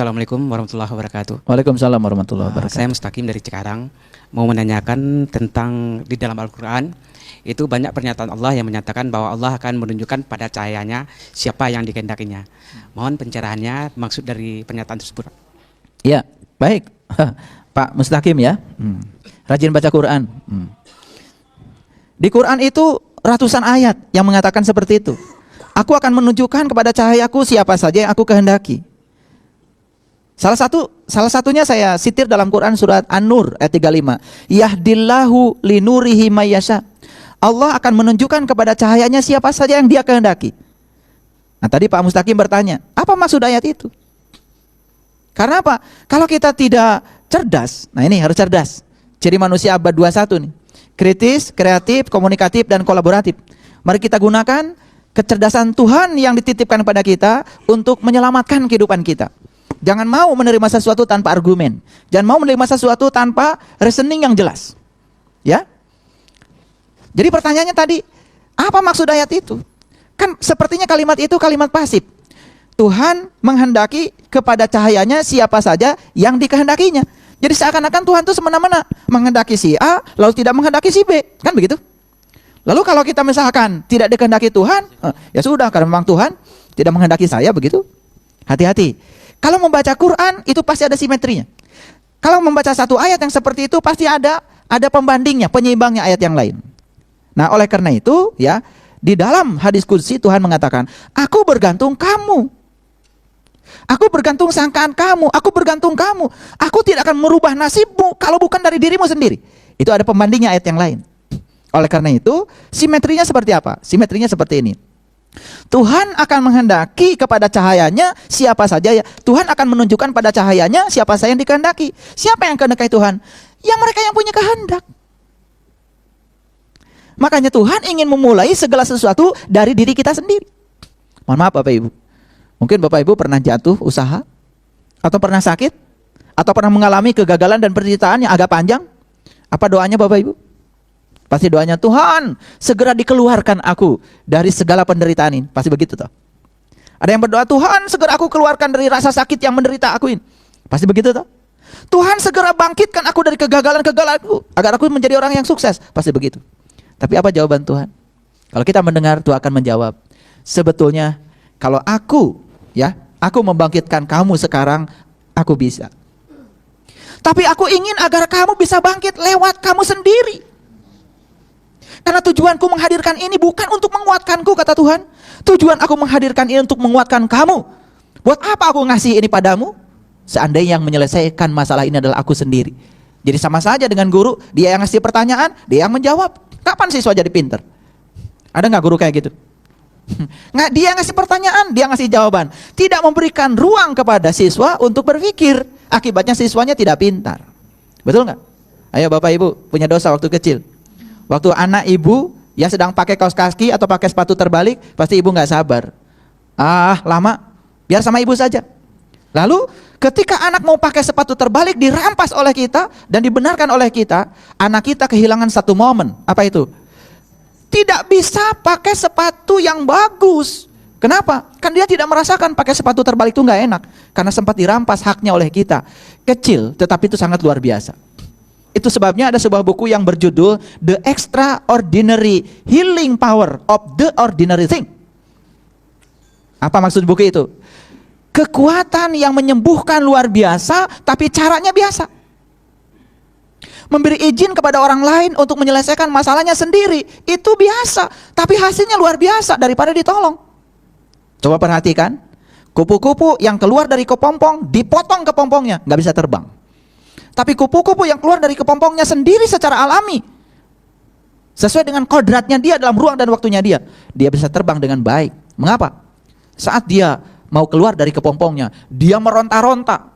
Assalamualaikum warahmatullahi wabarakatuh. Waalaikumsalam warahmatullahi wabarakatuh. Saya Mustaqim dari Cikarang, mau menanyakan tentang di dalam Al-Quran itu banyak pernyataan Allah yang menyatakan bahwa Allah akan menunjukkan pada cahayanya siapa yang dikehendakinya. Mohon pencerahannya, maksud dari pernyataan tersebut. Ya, baik. Pak Mustaqim ya, rajin baca Quran. Di Quran itu ratusan ayat yang mengatakan seperti itu. Aku akan menunjukkan kepada cahayaku siapa saja yang aku kehendaki. Salah satunya saya sitir dalam Quran surat An-Nur ayat 35. Yahdillahu linurihi mayyasha. Allah akan menunjukkan kepada cahayanya siapa saja yang dia kehendaki. Nah, tadi Pak Mustaqim bertanya, apa maksud ayat itu? Karena apa? Kalau kita tidak cerdas, nah ini harus cerdas. Ciri manusia abad 21 nih. Kritis, kreatif, komunikatif, dan kolaboratif. Mari kita gunakan kecerdasan Tuhan yang dititipkan kepada kita untuk menyelamatkan kehidupan kita. Jangan mau menerima sesuatu tanpa argumen. Jangan mau menerima sesuatu tanpa reasoning yang jelas. Ya. Jadi pertanyaannya tadi, apa maksud ayat itu? Kan sepertinya kalimat itu kalimat pasif. Tuhan menghendaki kepada cahayanya siapa saja yang dikehendakinya. Jadi seakan-akan Tuhan itu semena-mena menghendaki si A, lalu tidak menghendaki si B. Kan begitu? Lalu kalau kita misalkan tidak dikehendaki Tuhan, ya sudah, karena memang Tuhan tidak menghendaki saya, begitu. Hati-hati. Kalau membaca Quran itu pasti ada simetrinya. Kalau membaca satu ayat yang seperti itu pasti ada pembandingnya, penyeimbangnya ayat yang lain. Nah, oleh karena itu ya, di dalam hadis qudsi Tuhan mengatakan, aku bergantung kamu. Aku bergantung sangkaan kamu, aku bergantung kamu. Aku tidak akan merubah nasibmu kalau bukan dari dirimu sendiri. Itu ada pembandingnya ayat yang lain. Oleh karena itu, simetrinya seperti apa? Simetrinya seperti ini. Tuhan akan menghendaki kepada cahayanya siapa saja ya. Tuhan akan menunjukkan pada cahayanya siapa saja yang dikehendaki. Siapa yang kehendaki Tuhan? Ya mereka yang punya kehendak. Makanya Tuhan ingin memulai segala sesuatu dari diri kita sendiri. Mohon maaf Bapak Ibu. Mungkin Bapak Ibu pernah jatuh usaha, atau pernah sakit, atau pernah mengalami kegagalan dan penderitaan yang agak panjang. Apa doanya Bapak Ibu? Pasti doanya, Tuhan segera dikeluarkan aku dari segala penderitaan ini. Pasti begitu toh. Ada yang berdoa, Tuhan segera aku keluarkan dari rasa sakit yang menderita aku ini. Pasti begitu toh. Tuhan segera bangkitkan aku dari kegagalan-kegagalanku agar aku menjadi orang yang sukses. Pasti begitu. Tapi apa jawaban Tuhan? Kalau kita mendengar, Tuhan akan menjawab, sebetulnya kalau aku membangkitkan kamu sekarang, aku bisa. Tapi aku ingin agar kamu bisa bangkit lewat kamu sendiri. Karena tujuanku menghadirkan ini bukan untuk menguatkanku, kata Tuhan. Tujuan aku menghadirkan ini untuk menguatkan kamu. Buat apa aku ngasih ini padamu? Seandainya yang menyelesaikan masalah ini adalah aku sendiri. Jadi sama saja dengan guru, dia yang ngasih pertanyaan, dia yang menjawab. Kapan siswa jadi pinter? Ada nggak guru kayak gitu? Nggak, dia ngasih pertanyaan, dia ngasih jawaban. Tidak memberikan ruang kepada siswa untuk berpikir. Akibatnya siswanya tidak pintar. Betul nggak? Ayo Bapak Ibu, punya dosa waktu kecil. Waktu anak ibu ya sedang pakai kaos kaki atau pakai sepatu terbalik, pasti ibu nggak sabar. Lama, biar sama ibu saja. Lalu ketika anak mau pakai sepatu terbalik dirampas oleh kita dan dibenarkan oleh kita, anak kita kehilangan satu momen. Apa itu? Tidak bisa pakai sepatu yang bagus. Kenapa? Kan dia tidak merasakan pakai sepatu terbalik itu nggak enak, karena sempat dirampas haknya oleh kita. Kecil, tetapi itu sangat luar biasa. Itu sebabnya ada sebuah buku yang berjudul The Extraordinary Healing Power of the Ordinary Thing. Apa maksud buku itu? Kekuatan yang menyembuhkan luar biasa, tapi caranya biasa. Memberi izin kepada orang lain untuk menyelesaikan masalahnya sendiri, itu biasa, tapi hasilnya luar biasa daripada ditolong. Coba perhatikan, kupu-kupu yang keluar dari kepompong, dipotong kepompongnya, nggak bisa terbang. Tapi kupu-kupu yang keluar dari kepompongnya sendiri secara alami, sesuai dengan kodratnya dia dalam ruang dan waktunya dia bisa terbang dengan baik. Mengapa? Saat dia mau keluar dari kepompongnya, dia meronta-ronta.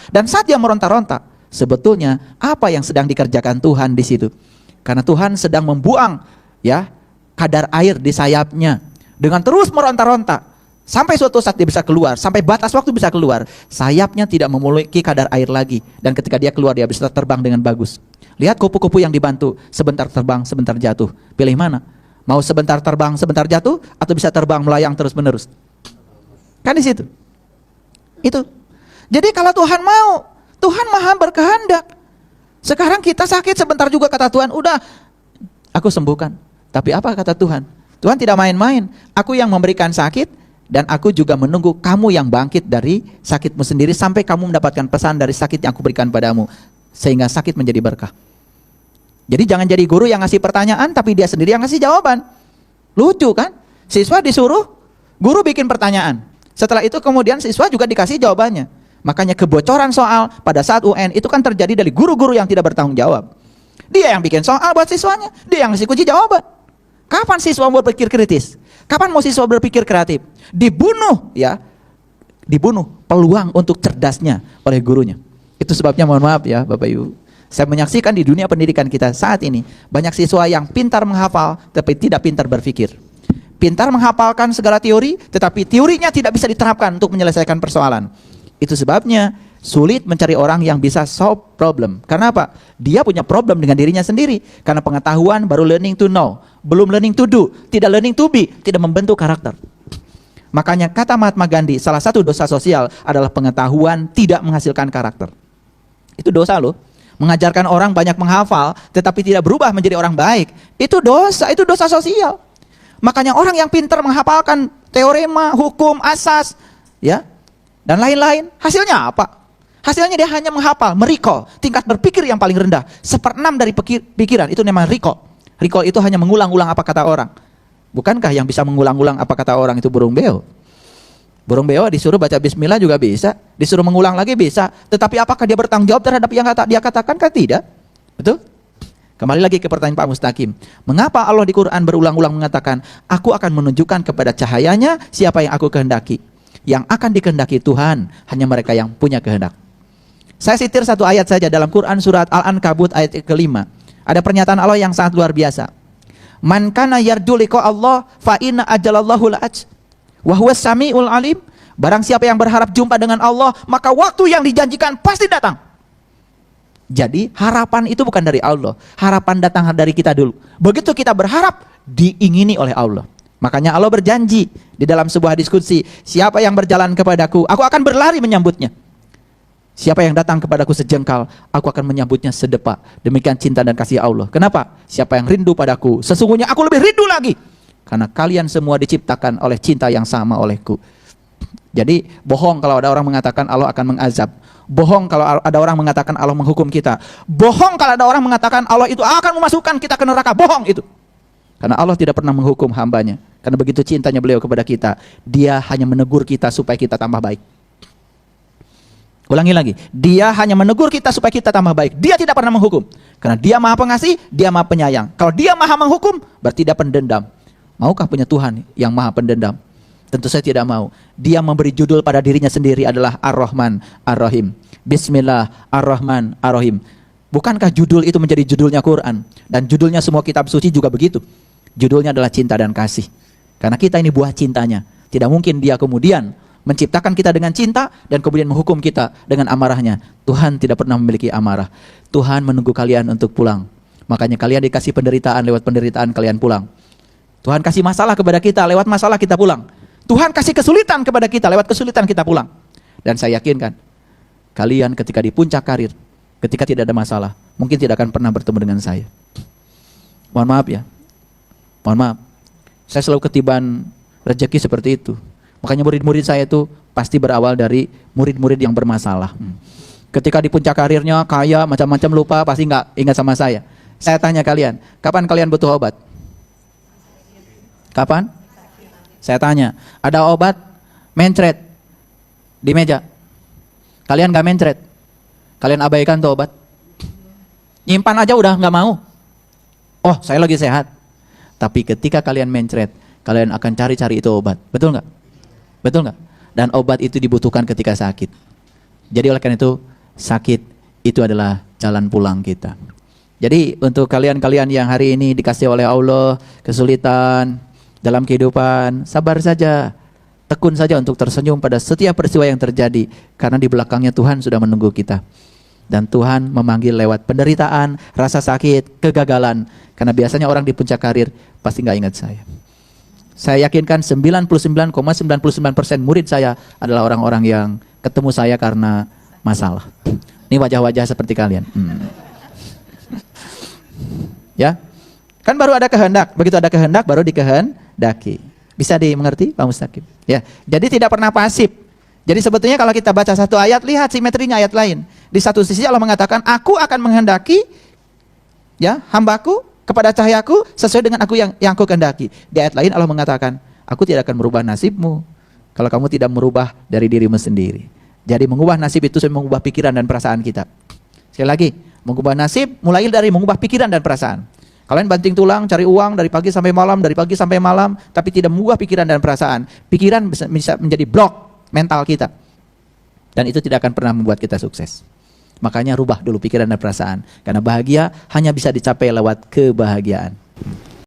Dan saat dia meronta-ronta, sebetulnya apa yang sedang dikerjakan Tuhan di situ? Karena Tuhan sedang membuang kadar air di sayapnya. Dengan terus meronta-ronta, sampai suatu saat dia bisa keluar, sampai batas waktu bisa keluar, sayapnya tidak memiliki kadar air lagi. Dan ketika dia keluar, dia bisa terbang dengan bagus. Lihat kupu-kupu yang dibantu, sebentar terbang, sebentar jatuh. Pilih mana? Mau sebentar terbang, sebentar jatuh, atau bisa terbang melayang terus-menerus? Kan di situ. Itu Jadi kalau Tuhan mau, Tuhan maha berkehendak. Sekarang kita sakit sebentar juga kata Tuhan, udah aku sembuhkan. Tapi apa kata Tuhan? Tuhan tidak main-main. Aku yang memberikan sakit, dan aku juga menunggu kamu yang bangkit dari sakitmu sendiri sampai kamu mendapatkan pesan dari sakit yang aku berikan padamu, sehingga sakit menjadi berkah. Jadi jangan jadi guru yang ngasih pertanyaan tapi dia sendiri yang ngasih jawaban. Lucu kan? Siswa disuruh, guru bikin pertanyaan. Setelah itu kemudian siswa juga dikasih jawabannya. Makanya kebocoran soal pada saat UN itu kan terjadi dari guru-guru yang tidak bertanggung jawab. Dia yang bikin soal buat siswanya, dia yang ngasih kunci jawaban. Kapan siswa mau berpikir kritis? Kapan mau siswa berpikir kreatif? Dibunuh ya, dibunuh peluang untuk cerdasnya oleh gurunya. Itu sebabnya mohon maaf ya Bapak Ibu, saya menyaksikan di dunia pendidikan kita saat ini banyak siswa yang pintar menghafal tapi tidak pintar berpikir. Pintar menghafalkan segala teori tetapi teorinya tidak bisa diterapkan untuk menyelesaikan persoalan. Itu sebabnya sulit mencari orang yang bisa solve problem. Karena apa? Dia punya problem dengan dirinya sendiri. Karena pengetahuan baru learning to know, belum learning to do, tidak learning to be, tidak membentuk karakter. Makanya kata Mahatma Gandhi, salah satu dosa sosial adalah pengetahuan tidak menghasilkan karakter. Itu dosa loh. Mengajarkan orang banyak menghafal tetapi tidak berubah menjadi orang baik, itu dosa sosial. Makanya orang yang pintar menghafalkan teorema, hukum, asas, ya, dan lain-lain, hasilnya apa? Hasilnya dia hanya menghafal, merecall, tingkat berpikir yang paling rendah, 1/6 dari pikiran, itu namanya recall. Recall itu hanya mengulang-ulang apa kata orang. Bukankah yang bisa mengulang-ulang apa kata orang itu burung beo? Burung beo disuruh baca bismillah juga bisa, disuruh mengulang lagi bisa, tetapi apakah dia bertanggung jawab terhadap yang dia katakan? Kan tidak. Betul? Kembali lagi ke pertanyaan Pak Mustaqim. Mengapa Allah di Quran berulang-ulang mengatakan, aku akan menunjukkan kepada cahayanya siapa yang aku kehendaki. Yang akan dikehendaki Tuhan hanya mereka yang punya kehendak. Saya sitir satu ayat saja dalam Quran surat Al-Ankabut ayat ke-5. Ada pernyataan Allah yang sangat luar biasa. Man kana yarju liqa Allah fa inna ajalallahu la'aj wa huwas samiul alim. Barang siapa yang berharap jumpa dengan Allah, maka waktu yang dijanjikan pasti datang. Jadi harapan itu bukan dari Allah, harapan datang dari kita dulu. Begitu kita berharap, diingini oleh Allah. Makanya Allah berjanji di dalam sebuah diskusi, siapa yang berjalan kepadaku, aku akan berlari menyambutnya. Siapa yang datang kepadaku sejengkal, aku akan menyambutnya sedepak. Demikian cinta dan kasih Allah. Kenapa? Siapa yang rindu padaku, sesungguhnya aku lebih rindu lagi. Karena kalian semua diciptakan oleh cinta yang sama olehku. Jadi bohong kalau ada orang mengatakan Allah akan mengazab. Bohong kalau ada orang mengatakan Allah menghukum kita. Bohong kalau ada orang mengatakan Allah itu akan memasukkan kita ke neraka. Bohong itu. Karena Allah tidak pernah menghukum hambanya. Karena begitu cintanya beliau kepada kita, dia hanya menegur kita supaya kita tambah baik. Ulangi lagi, dia hanya menegur kita supaya kita tambah baik. Dia tidak pernah menghukum. Karena dia maha pengasih, dia maha penyayang. Kalau dia maha menghukum, berarti dia pendendam. Maukah punya Tuhan yang maha pendendam? Tentu saya tidak mau. Dia memberi judul pada dirinya sendiri adalah Ar-Rahman Ar-Rahim. Bismillah Ar-Rahman Ar-Rahim. Bukankah judul itu menjadi judulnya Quran? Dan judulnya semua kitab suci juga begitu. Judulnya adalah cinta dan kasih. Karena kita ini buah cintanya. Tidak mungkin dia kemudian menciptakan kita dengan cinta dan kemudian menghukum kita dengan amarahnya. Tuhan tidak pernah memiliki amarah. Tuhan menunggu kalian untuk pulang. Makanya kalian dikasih penderitaan, lewat penderitaan kalian pulang. Tuhan kasih masalah kepada kita, lewat masalah kita pulang. Tuhan kasih kesulitan kepada kita, lewat kesulitan kita pulang. Dan saya yakinkan, kalian ketika di puncak karir, ketika tidak ada masalah, mungkin tidak akan pernah bertemu dengan saya. Mohon maaf ya. Mohon maaf. Saya selalu ketiban rezeki seperti itu. Makanya murid-murid saya itu pasti berawal dari murid-murid yang bermasalah. Ketika di puncak karirnya, kaya, macam-macam lupa, pasti nggak ingat sama saya. Saya tanya kalian, kapan kalian butuh obat? Kapan? Saya tanya, ada obat mencret di meja. Kalian nggak mencret? Kalian abaikan tuh obat? Nyimpan aja udah nggak mau. Oh, saya lagi sehat. Tapi ketika kalian mencret, kalian akan cari-cari itu obat. Betul nggak? Betul nggak? Dan obat itu dibutuhkan ketika sakit. Jadi oleh karena itu, sakit itu adalah jalan pulang kita. Jadi untuk kalian-kalian yang hari ini dikasih oleh Allah kesulitan dalam kehidupan, sabar saja. Tekun saja untuk tersenyum pada setiap peristiwa yang terjadi. Karena di belakangnya Tuhan sudah menunggu kita. Dan Tuhan memanggil lewat penderitaan, rasa sakit, kegagalan. Karena biasanya orang di puncak karir pasti nggak ingat saya. Saya yakinkan 99,99% murid saya adalah orang-orang yang ketemu saya karena masalah. Ini wajah-wajah seperti kalian. Ya, kan baru ada kehendak. Begitu ada kehendak baru dikehendaki. Bisa dimengerti Pak Mustaqim? Ya, jadi tidak pernah pasif. Jadi sebetulnya kalau kita baca satu ayat, lihat simetrinya ayat lain. Di satu sisi Allah mengatakan, aku akan menghendaki ya hambaku kepada cahayaku sesuai dengan aku yang aku kehendaki. Di ayat lain Allah mengatakan, aku tidak akan merubah nasibmu kalau kamu tidak merubah dari dirimu sendiri. Jadi mengubah nasib itu mengubah pikiran dan perasaan kita. Sekali lagi, mengubah nasib mulai dari mengubah pikiran dan perasaan. Kalian banting tulang cari uang dari pagi sampai malam, dari pagi sampai malam, tapi tidak mengubah pikiran dan perasaan. Pikiran bisa menjadi blok mental kita, dan itu tidak akan pernah membuat kita sukses. Makanya rubah dulu pikiran dan perasaan, karena bahagia hanya bisa dicapai lewat kebahagiaan.